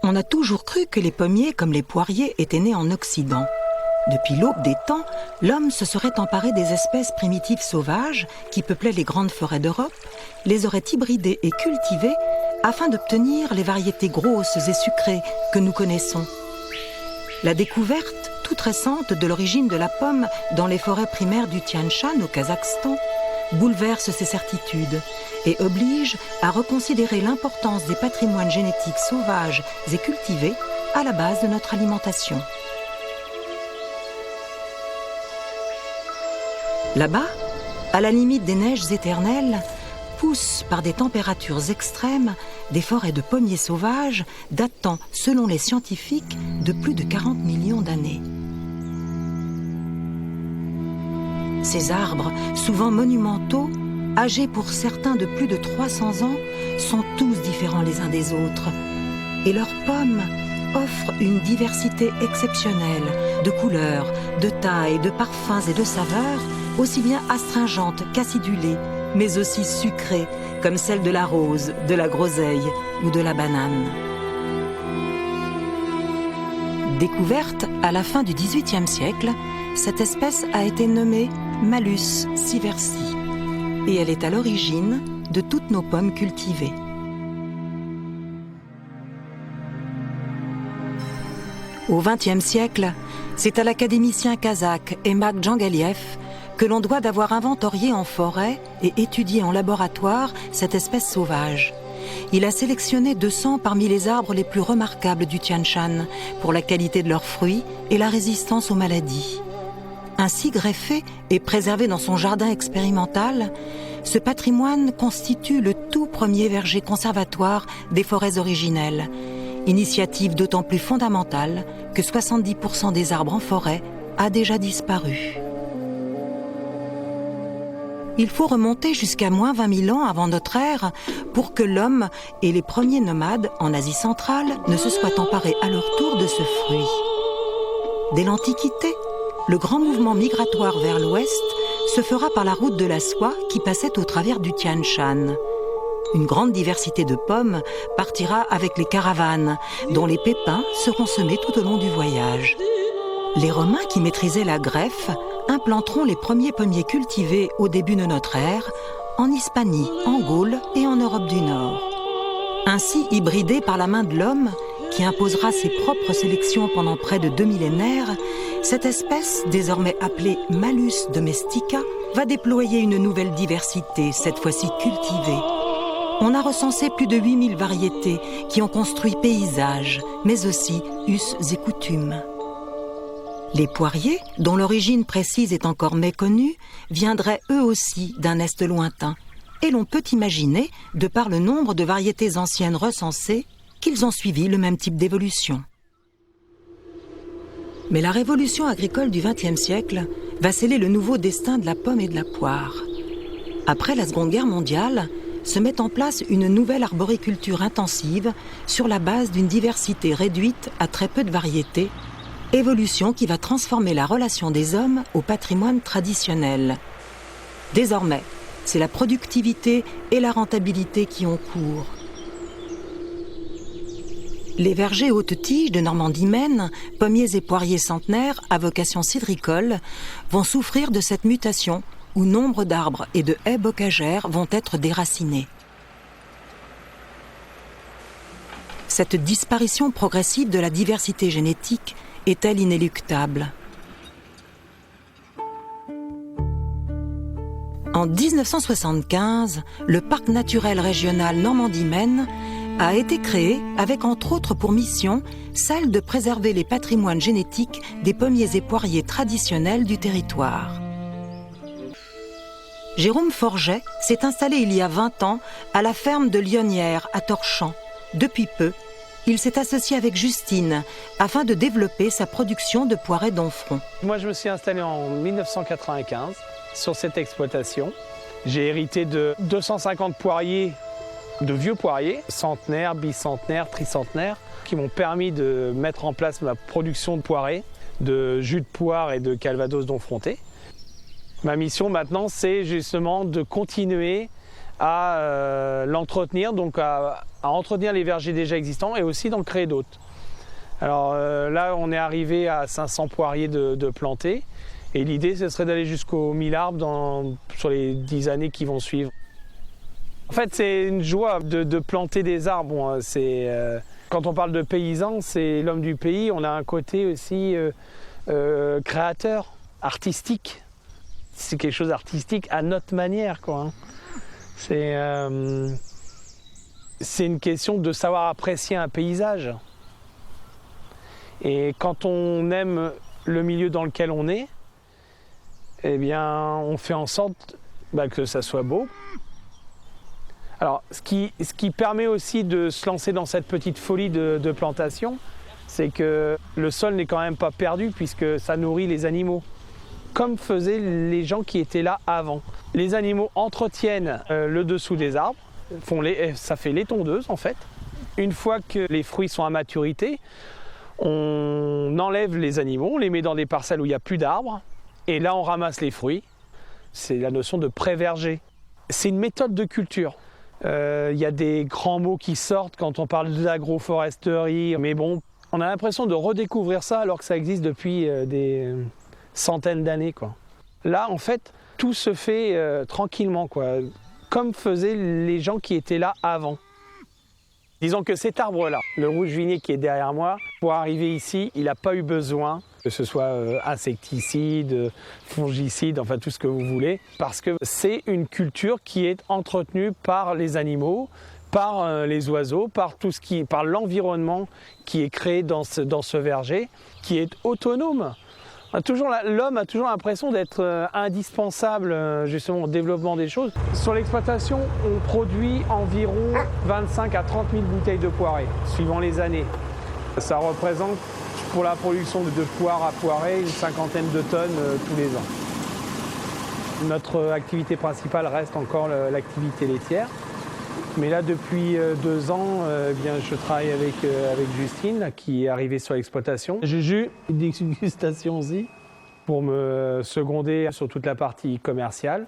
On a toujours cru que les pommiers, comme les poiriers, étaient nés en Occident. Depuis l'aube des temps, l'homme se serait emparé des espèces primitives sauvages qui peuplaient les grandes forêts d'Europe, les aurait hybridées et cultivées afin d'obtenir les variétés grosses et sucrées que nous connaissons. La découverte toute récente de l'origine de la pomme dans les forêts primaires du Tian Shan au Kazakhstan bouleverse ces certitudes et oblige à reconsidérer l'importance des patrimoines génétiques sauvages et cultivés à la base de notre alimentation. Là-bas, à la limite des neiges éternelles, poussent par des températures extrêmes des forêts de pommiers sauvages datant, selon les scientifiques, de plus de 40 millions d'années. Ces arbres, souvent monumentaux, âgés pour certains de plus de 300 ans, sont tous différents les uns des autres. Et leurs pommes offrent une diversité exceptionnelle de couleurs, de tailles, de parfums et de saveurs, aussi bien astringentes qu'acidulées, mais aussi sucrées, comme celle de la rose, de la groseille ou de la banane. Découverte à la fin du XVIIIe siècle, cette espèce a été nommée Malus sieversii, et elle est à l'origine de toutes nos pommes cultivées. Au XXe siècle, c'est à l'académicien kazakh Emak Djangaliev que l'on doit d'avoir inventorié en forêt et étudié en laboratoire cette espèce sauvage. Il a sélectionné 200 parmi les arbres les plus remarquables du Tian Shan pour la qualité de leurs fruits et la résistance aux maladies. Ainsi greffé et préservé dans son jardin expérimental, ce patrimoine constitue le tout premier verger conservatoire des forêts originelles, initiative d'autant plus fondamentale que 70% des arbres en forêt a déjà disparu. Il faut remonter jusqu'à moins 20 000 ans avant notre ère pour que l'homme et les premiers nomades en Asie centrale ne se soient emparés à leur tour de ce fruit. Dès l'Antiquité, le grand mouvement migratoire vers l'ouest se fera par la route de la soie qui passait au travers du Tian Shan. Une grande diversité de pommes partira avec les caravanes, dont les pépins seront semés tout au long du voyage. Les Romains qui maîtrisaient la greffe implanteront les premiers pommiers cultivés au début de notre ère en Hispanie, en Gaule et en Europe du Nord. Ainsi hybridée par la main de l'homme, qui imposera ses propres sélections pendant près de 2 millénaires, cette espèce, désormais appelée Malus domestica, va déployer une nouvelle diversité, cette fois-ci cultivée. On a recensé plus de 8000 variétés qui ont construit paysages, mais aussi us et coutumes. Les poiriers, dont l'origine précise est encore méconnue, viendraient eux aussi d'un est lointain. Et l'on peut imaginer, de par le nombre de variétés anciennes recensées, qu'ils ont suivi le même type d'évolution. Mais la révolution agricole du XXe siècle va sceller le nouveau destin de la pomme et de la poire. Après la Seconde Guerre mondiale, se met en place une nouvelle arboriculture intensive sur la base d'une diversité réduite à très peu de variétés, évolution qui va transformer la relation des hommes au patrimoine traditionnel. Désormais, c'est la productivité et la rentabilité qui ont cours. Les vergers haute tige de Normandie-Maine, pommiers et poiriers centenaires à vocation cidricole, vont souffrir de cette mutation où nombre d'arbres et de haies bocagères vont être déracinés. Cette disparition progressive de la diversité génétique est-elle inéluctable ? En 1975, le parc naturel régional Normandie-Maine a été créé avec entre autres pour mission celle de préserver les patrimoines génétiques des pommiers et poiriers traditionnels du territoire. Jérôme Forget s'est installé il y a 20 ans à la ferme de Lionnières à Torchamps. Depuis peu, il s'est associé avec Justine afin de développer sa production de poirets d'Onfront. Moi, je me suis installé en 1995 sur cette exploitation. J'ai hérité de 250 poiriers, de vieux poiriers, centenaires, bicentenaires, tricentenaires, qui m'ont permis de mettre en place ma production de poirées, de jus de poire et de calvados d'Onfronté. Ma mission maintenant, c'est justement de continuer à l'entretenir, donc à à entretenir les vergers déjà existants et aussi d'en créer d'autres. Alors là, on est arrivé à 500 poiriers de plantés. Et l'idée, ce serait d'aller jusqu'aux 1000 arbres sur les 10 années qui vont suivre. En fait, c'est une joie de planter des arbres. Bon, quand on parle de paysan, c'est l'homme du pays. On a un côté aussi créateur, artistique. C'est quelque chose d'artistique à notre manière, quoi. Hein. C'est une question de savoir apprécier un paysage. Et quand on aime le milieu dans lequel on est, eh bien, on fait en sorte que ça soit beau. Alors, ce qui permet aussi de se lancer dans cette petite folie de plantation, c'est que le sol n'est quand même pas perdu puisque ça nourrit les animaux, comme faisaient les gens qui étaient là avant. Les animaux entretiennent le dessous des arbres, ça fait les tondeuses en fait. Une fois que les fruits sont à maturité, on enlève les animaux, on les met dans des parcelles où il n'y a plus d'arbres, et là on ramasse les fruits. C'est la notion de pré-verger. C'est une méthode de culture. Il y a des grands mots qui sortent quand on parle d'agroforesterie, mais bon, on a l'impression de redécouvrir ça alors que ça existe depuis des centaines d'années, quoi. Là, en fait, tout se fait tranquillement, quoi, comme faisaient les gens qui étaient là avant. Disons que cet arbre-là, le rouge vigné qui est derrière moi, pour arriver ici, il n'a pas eu besoin que ce soit insecticides, fongicides, enfin tout ce que vous voulez, parce que c'est une culture qui est entretenue par les animaux, par les oiseaux, par l'environnement qui est créé dans ce verger, qui est autonome. L'homme a toujours l'impression d'être indispensable justement au développement des choses. Sur l'exploitation, on produit environ 25 à 30 000 bouteilles de poirées, suivant les années. Ça représente pour la production de poires à poirées une 50aine de tonnes tous les ans. Notre activité principale reste encore l'activité laitière. Mais là, depuis 2 ans, je travaille avec Justine, là, qui est arrivée sur l'exploitation. Juju, une dégustation aussi, pour me seconder sur toute la partie commerciale.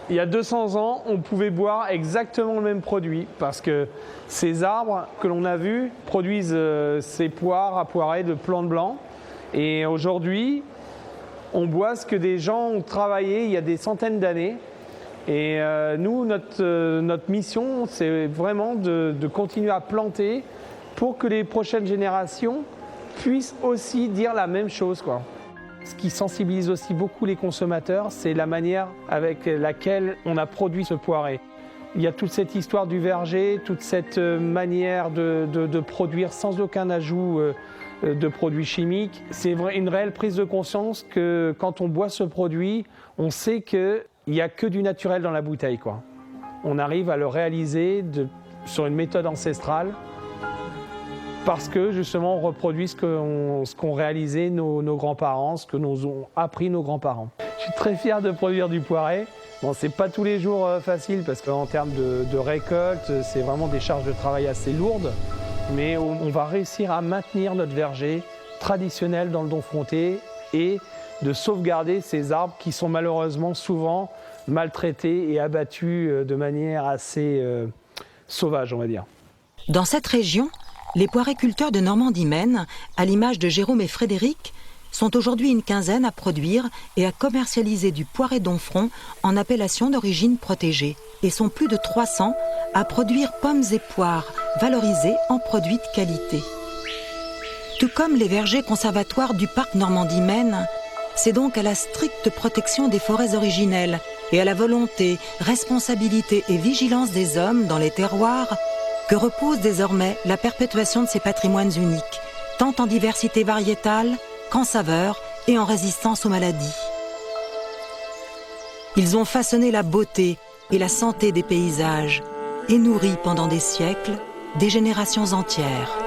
Il y a 200 ans, on pouvait boire exactement le même produit, parce que ces arbres que l'on a vus produisent ces poires à poirées de plantes blancs. Et aujourd'hui, on boit ce que des gens ont travaillé il y a des centaines d'années. Et nous, notre mission, c'est vraiment de continuer à planter pour que les prochaines générations puissent aussi dire la même chose, quoi. Ce qui sensibilise aussi beaucoup les consommateurs, c'est la manière avec laquelle on a produit ce poiré. Il y a toute cette histoire du verger, toute cette manière de produire sans aucun ajout de produits chimiques. C'est une réelle prise de conscience que quand on boit ce produit, on sait qu'il n'y a que du naturel dans la bouteille, quoi. On arrive à le réaliser sur une méthode ancestrale parce que justement on reproduit ce qu'ont réalisé nos grands-parents, ce que nous ont appris nos grands-parents. Je suis très fier de produire du poiré. Bon, c'est pas tous les jours facile parce qu'en termes de récolte, c'est vraiment des charges de travail assez lourdes. Mais on va réussir à maintenir notre verger traditionnel dans le Dom-Fronté et de sauvegarder ces arbres qui sont malheureusement souvent maltraités et abattus de manière assez sauvage, on va dire. Dans cette région, les poiréculteurs de Normandie-Maine, à l'image de Jérôme et Frédéric, sont aujourd'hui une quinzaine à produire et à commercialiser du poiré Domfront en appellation d'origine protégée et sont plus de 300 à produire pommes et poires valorisés en produits de qualité. Tout comme les vergers conservatoires du parc Normandie-Maine, c'est donc à la stricte protection des forêts originelles et à la volonté, responsabilité et vigilance des hommes dans les terroirs que repose désormais la perpétuation de ces patrimoines uniques, tant en diversité variétale qu'en saveur et en résistance aux maladies. Ils ont façonné la beauté et la santé des paysages et nourri pendant des siècles des générations entières.